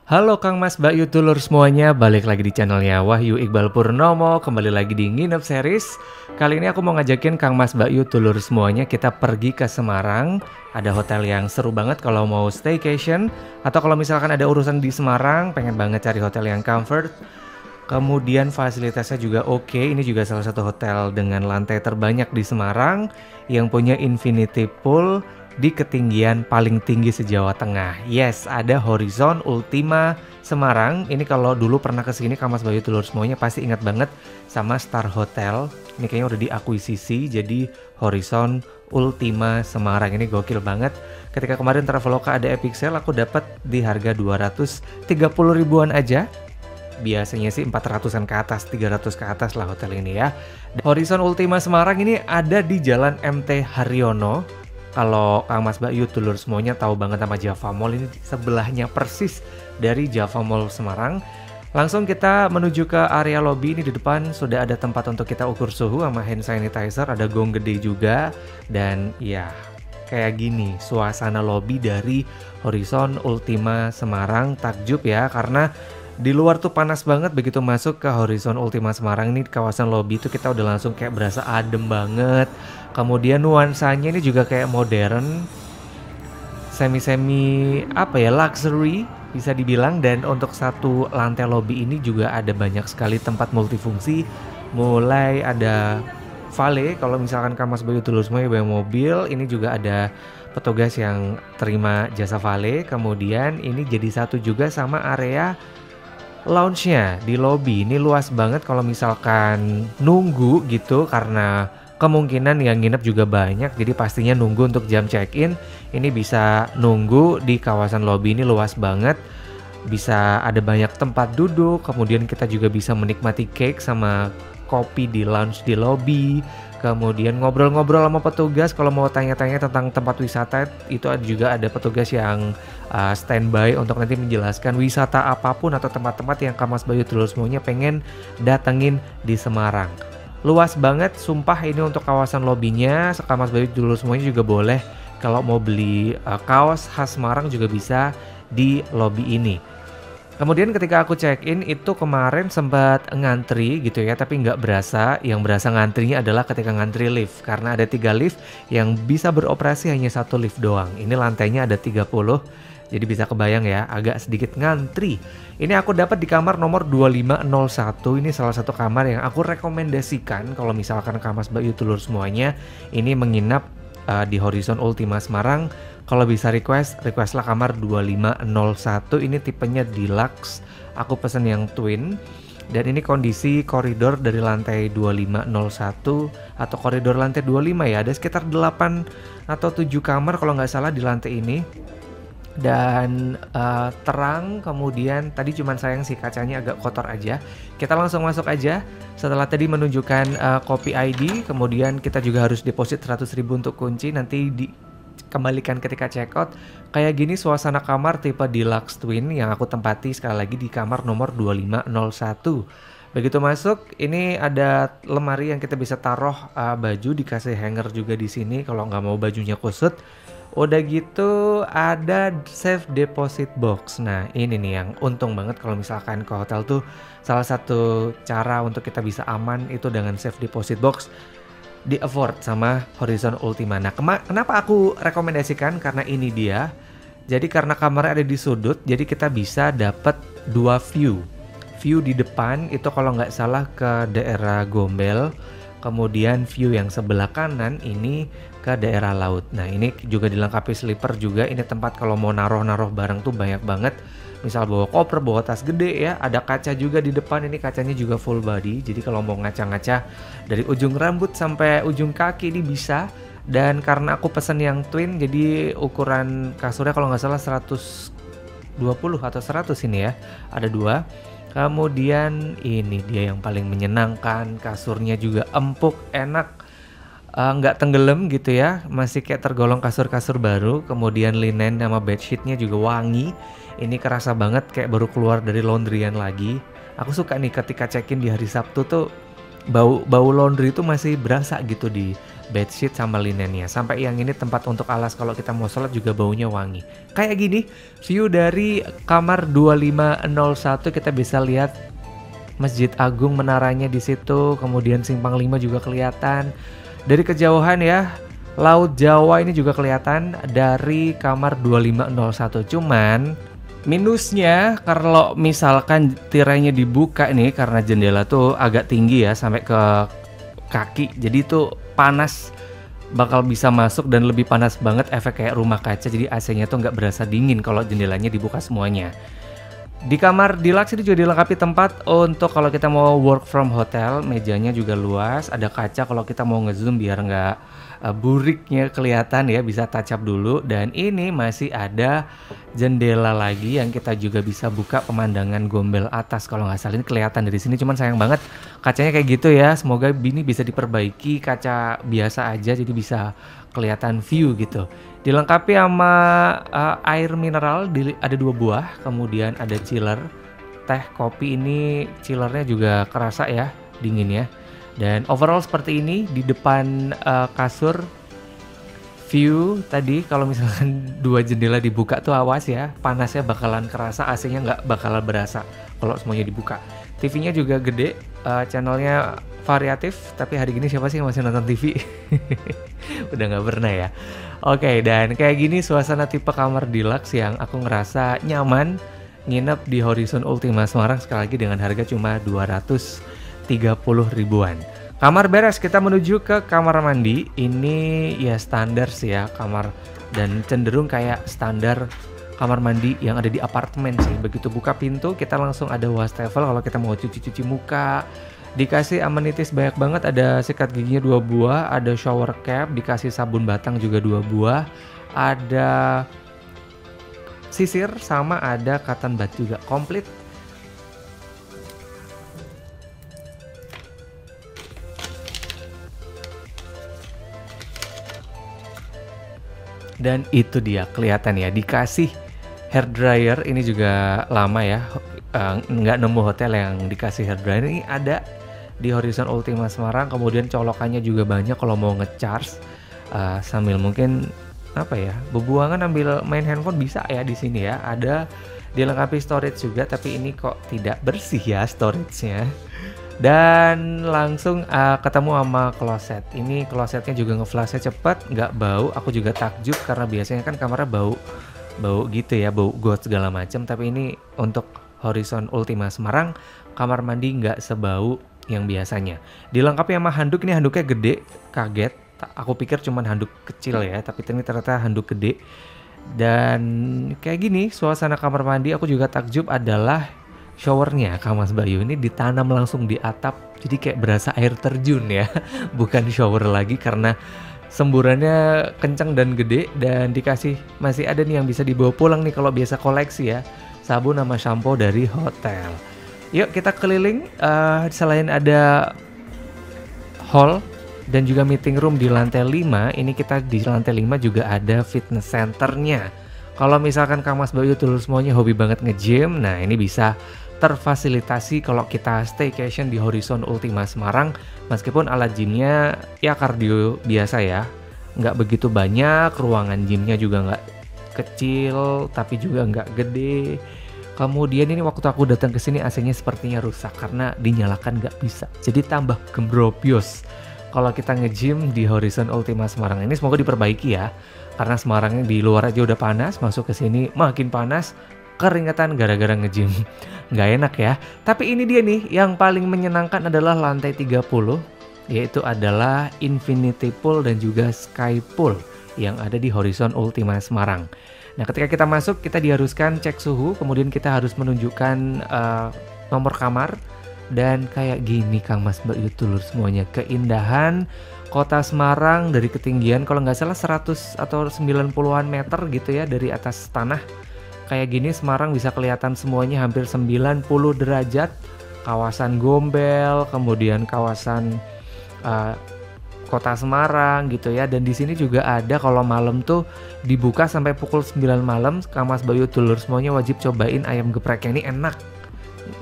Halo Kang Mas Mbak Yutulur semuanya, balik lagi di channelnya Wahyu Iqbal Purnomo, kembali lagi di Nginep Series. Kali ini aku mau ngajakin Kang Mas Mbak Yutulur semuanya, kita pergi ke Semarang. Ada hotel yang seru banget kalau mau staycation, atau kalau misalkan ada urusan di Semarang, pengen banget cari hotel yang comfort. Kemudian fasilitasnya juga oke, ini juga salah satu hotel dengan lantai terbanyak di Semarang, yang punya infinity pool di ketinggian paling tinggi se-Jawa Tengah. Yes, ada Horizon Ultima Semarang. Ini kalau dulu pernah kesini Kang Mas Bayu Tulur semuanya pasti ingat banget sama Star Hotel. Ini kayaknya udah diakuisisi jadi Horizon Ultima Semarang. Ini gokil banget. Ketika kemarin Traveloka ada epic sale, aku dapat di harga 230 ribuan aja. Biasanya sih 400-an ke atas, 300 ke atas lah hotel ini ya. Horizon Ultima Semarang ini ada di Jalan MT Haryono. Kalau Kang Mas Mbak Yutulur semuanya tahu banget sama Java Mall, ini sebelahnya persis dari Java Mall Semarang. Langsung kita menuju ke area lobby. Ini di depan sudah ada tempat untuk kita ukur suhu sama hand sanitizer, ada gong gede juga. Dan ya kayak gini suasana lobby dari Horizon Ultima Semarang. Takjub ya, karena di luar tuh panas banget, begitu masuk ke Horizon Ultima Semarang ini di kawasan lobby itu kita udah langsung kayak berasa adem banget. Kemudian nuansanya ini juga kayak modern, semi-semi apa ya, luxury bisa dibilang. Dan untuk satu lantai lobby ini juga ada banyak sekali tempat multifungsi. Mulai ada valet, kalau misalkan Kang Mas Bayu Tulur semuanya bawa mobil, ini juga ada petugas yang terima jasa valet. Kemudian ini jadi satu juga sama area lounge-nya di lobby. Ini luas banget kalau misalkan nunggu gitu, karena kemungkinan yang nginep juga banyak, jadi pastinya nunggu untuk jam check-in. Ini bisa nunggu di kawasan lobby, ini luas banget. Bisa ada banyak tempat duduk, kemudian kita juga bisa menikmati cake sama kopi di lounge di lobby. Kemudian ngobrol-ngobrol sama petugas kalau mau tanya-tanya tentang tempat wisata, itu juga ada petugas yang standby untuk nanti menjelaskan wisata apapun atau tempat-tempat yang Kang Mas Bayu Tulur semuanya pengen datengin di Semarang. Luas banget, sumpah ini untuk kawasan lobbynya. Kang Mas Bayu Tulur semuanya juga boleh kalau mau beli kaos khas Semarang juga bisa di lobby ini. Kemudian ketika aku check-in itu kemarin sempat ngantri gitu ya, tapi nggak berasa. Yang berasa ngantrinya adalah ketika ngantri lift, karena ada 3 lift yang bisa beroperasi hanya 1 lift doang. Ini lantainya ada 30, jadi bisa kebayang ya, agak sedikit ngantri. Ini aku dapat di kamar nomor 2501. Ini salah satu kamar yang aku rekomendasikan kalau misalkan Kang Mas Bayu Tulur semuanya ini menginap di Horizon Ultima Semarang. Kalau bisa requestlah kamar 2501. Ini tipenya deluxe. Aku pesen yang twin. Dan ini kondisi koridor dari lantai 2501 atau koridor lantai 25 ya. Ada sekitar 8 atau 7 kamar kalau nggak salah di lantai ini. Dan terang, kemudian tadi cuman sayang sih kacanya agak kotor aja. Kita langsung masuk aja. Setelah tadi menunjukkan copy ID, kemudian kita juga harus deposit 100.000 untuk kunci, nanti dikembalikan ketika check out. Kayak gini suasana kamar tipe deluxe twin yang aku tempati sekali lagi di kamar nomor 2501. Begitu masuk, ini ada lemari yang kita bisa taruh baju, dikasih hanger juga di sini kalau nggak mau bajunya kusut. Udah gitu ada safe deposit box. Nah ini nih yang untung banget kalau misalkan ke hotel tuh, salah satu cara untuk kita bisa aman itu dengan safe deposit box. Di afford sama Horizon Ultima. Nah kenapa aku rekomendasikan, karena ini dia. Jadi karena kamarnya ada di sudut, jadi kita bisa dapat 2 view. View di depan itu kalau nggak salah ke daerah Gombel. Kemudian view yang sebelah kanan ini ke daerah laut. Nah ini juga dilengkapi sleeper juga. Ini tempat kalau mau naruh-naruh barang tuh banyak banget. Misal bawa koper, bawa tas gede ya. Ada kaca juga di depan. Ini kacanya juga full body. Jadi kalau mau ngaca-ngaca dari ujung rambut sampai ujung kaki ini bisa. Dan karena aku pesen yang twin, jadi ukuran kasurnya kalau nggak salah 120 atau 100 ini ya. Ada 2. Kemudian ini dia yang paling menyenangkan, kasurnya juga empuk, enak, nggak tenggelam gitu ya, masih kayak tergolong kasur-kasur baru. Kemudian linen sama bedsheetnya juga wangi, ini kerasa banget kayak baru keluar dari laundryan lagi. Aku suka nih ketika check-in di hari Sabtu tuh bau laundry itu masih berasa gitu di bedsheet sama linennya. Sampai yang ini tempat untuk alas kalau kita mau sholat juga baunya wangi. Kayak gini, view dari kamar 2501 kita bisa lihat Masjid Agung menaranya di situ, kemudian Simpang 5 juga kelihatan. Dari kejauhan ya, Laut Jawa ini juga kelihatan dari kamar 2501. Cuman minusnya kalau misalkan tirainya dibuka nih karena jendela tuh agak tinggi ya sampai ke kaki. Jadi tuh panas bakal bisa masuk dan lebih panas banget, efek kayak rumah kaca. Jadi AC-nya tuh nggak berasa dingin kalau jendelanya dibuka semuanya. Di kamar deluxe ini juga dilengkapi tempat untuk kalau kita mau work from hotel, mejanya juga luas, ada kaca kalau kita mau ngezoom biar nggak buriknya kelihatan ya, bisa touch up dulu. Dan ini masih ada jendela lagi yang kita juga bisa buka pemandangan Gombel atas. Kalau nggak salah ini kelihatan dari sini, cuman sayang banget kacanya kayak gitu ya. Semoga ini bisa diperbaiki, kaca biasa aja jadi bisa kelihatan view gitu. Dilengkapi sama air mineral, ada 2 buah, kemudian ada chiller, teh, kopi. Ini chillernya juga kerasa ya, dingin ya. Dan overall seperti ini di depan kasur. View tadi kalau misalkan 2 jendela dibuka tuh awas ya, panasnya bakalan kerasa, AC-nya nggak bakalan berasa kalau semuanya dibuka. TV-nya juga gede, channelnya variatif, tapi hari gini siapa sih yang masih nonton TV? Udah nggak pernah ya. Oke, dan kayak gini suasana tipe kamar deluxe yang aku ngerasa nyaman nginep di Horizon Ultima Semarang, sekali lagi dengan harga cuma 230 ribuan. Kamar beres, kita menuju ke kamar mandi. Ini ya standar sih ya kamar, dan cenderung kayak standar kamar mandi yang ada di apartemen sih. Begitu buka pintu kita langsung ada wastafel kalau kita mau cuci-cuci muka. Dikasih amenities banyak banget, ada sikat giginya 2 buah, ada shower cap, dikasih sabun batang juga 2 buah, ada sisir sama ada cotton bud juga, komplit. Dan itu dia kelihatan ya, dikasih hair dryer. Ini juga lama ya, nggak nemu hotel yang dikasih hair dryer. Ini ada di Horizon Ultima Semarang. Kemudian colokannya juga banyak kalau mau ngecharge sambil mungkin apa ya, bebuangan ambil main handphone bisa ya di sini ya. Ada dilengkapi storage juga, tapi ini kok tidak bersih ya storage-nya. Dan langsung ketemu sama kloset. Ini klosetnya juga ngeflashnya cepet, nggak bau. Aku juga takjub karena biasanya kan kamarnya bau gitu ya, bau got segala macam. Tapi ini untuk Horizon Ultima Semarang, kamar mandi nggak sebau yang biasanya. Dilengkapi sama handuk, ini handuknya gede, kaget. Aku pikir cuman handuk kecil ya, tapi ini ternyata handuk gede. Dan kayak gini suasana kamar mandi. Aku juga takjub adalah showernya Kang Mas Bayu ini ditanam langsung di atap, jadi kayak berasa air terjun ya, bukan shower lagi karena semburannya kencang dan gede. Dan dikasih masih ada nih yang bisa dibawa pulang nih kalau biasa koleksi ya, sabun sama shampoo dari hotel. Yuk kita keliling. Selain ada hall dan juga meeting room di lantai 5, ini kita di lantai 5 juga ada fitness centernya. Kalau misalkan Kang Mas Bayu dulu semuanya hobi banget nge-gym, nah ini bisa terfasilitasi kalau kita staycation di Horizon Ultima Semarang. Meskipun alat gymnya ya kardio biasa ya, nggak begitu banyak, ruangan gymnya juga nggak kecil tapi juga nggak gede. Kemudian ini waktu aku datang ke sini AC-nya sepertinya rusak karena dinyalakan nggak bisa, jadi tambah gembrobios kalau kita nge-gym di Horizon Ultima Semarang ini. Semoga diperbaiki ya, karena Semarangnya di luar aja udah panas, masuk ke sini makin panas, keringetan gara-gara nge-gym. Nggak enak ya. Tapi ini dia nih, yang paling menyenangkan adalah lantai 30, yaitu adalah Infinity Pool dan juga Sky Pool yang ada di Horizon Ultima Semarang. Nah, ketika kita masuk, kita diharuskan cek suhu, kemudian kita harus menunjukkan nomor kamar. Dan kayak gini Kang Mas Bayu Tulur semuanya, keindahan kota Semarang dari ketinggian kalau nggak salah 100 atau 90-an meter gitu ya dari atas tanah. Kayak gini Semarang bisa kelihatan semuanya hampir 90 derajat. Kawasan Gombel, kemudian kawasan kota Semarang gitu ya. Dan di sini juga ada kalau malam tuh dibuka sampai pukul 9 malam. Kang Mas Bayu Tulur semuanya wajib cobain ayam gepreknya, ini enak.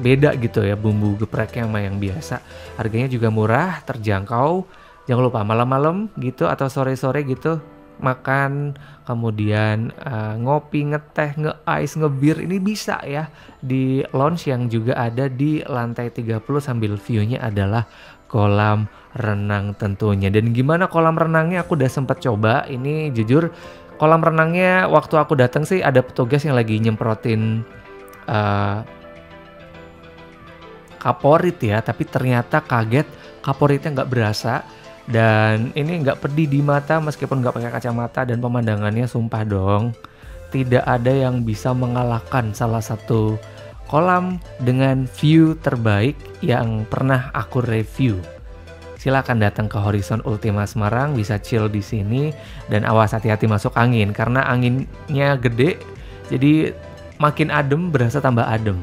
Beda gitu ya bumbu gepreknya sama yang biasa. Harganya juga murah, terjangkau. Jangan lupa malam-malam gitu atau sore-sore gitu makan, kemudian ngopi, ngeteh, nge-ice, ngebir ini bisa ya di lounge yang juga ada di lantai 30 sambil view-nya adalah kolam renang tentunya. Dan gimana kolam renangnya aku udah sempet coba, ini jujur kolam renangnya waktu aku datang sih ada petugas yang lagi nyemprotin eh, kaporit ya, tapi ternyata kaget kaporitnya nggak berasa dan ini nggak pedih di mata meskipun nggak pakai kacamata dan pemandangannya sumpah dong tidak ada yang bisa mengalahkan salah satu kolam dengan view terbaik yang pernah aku review. Silakan datang ke Horizon Ultima Semarang, bisa chill di sini dan awas hati-hati masuk angin karena anginnya gede jadi makin adem berasa tambah adem.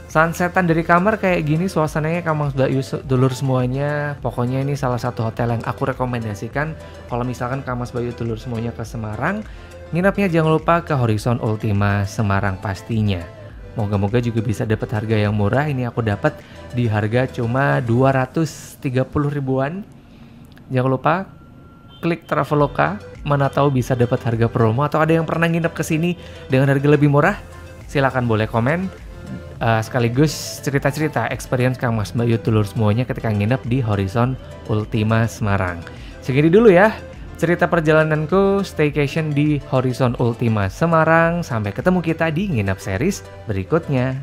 Sunsetan dari kamar kayak gini suasananya kamu dulur semuanya. Pokoknya ini salah satu hotel yang aku rekomendasikan kalau misalkan Kamas Bayu dulur semuanya ke Semarang. Nginapnya jangan lupa ke Horizon Ultima Semarang pastinya. Moga-moga juga bisa dapat harga yang murah. Ini aku dapat di harga cuma 230 ribuan. Jangan lupa klik Traveloka, mana tahu bisa dapat harga promo atau ada yang pernah nginep ke sini dengan harga lebih murah. Silakan boleh komen. Sekaligus cerita-cerita experience Kang Mas Bayu dulur semuanya ketika nginep di Horizon Ultima Semarang. Segini dulu ya cerita perjalananku staycation di Horizon Ultima Semarang. Sampai ketemu kita di nginep series berikutnya.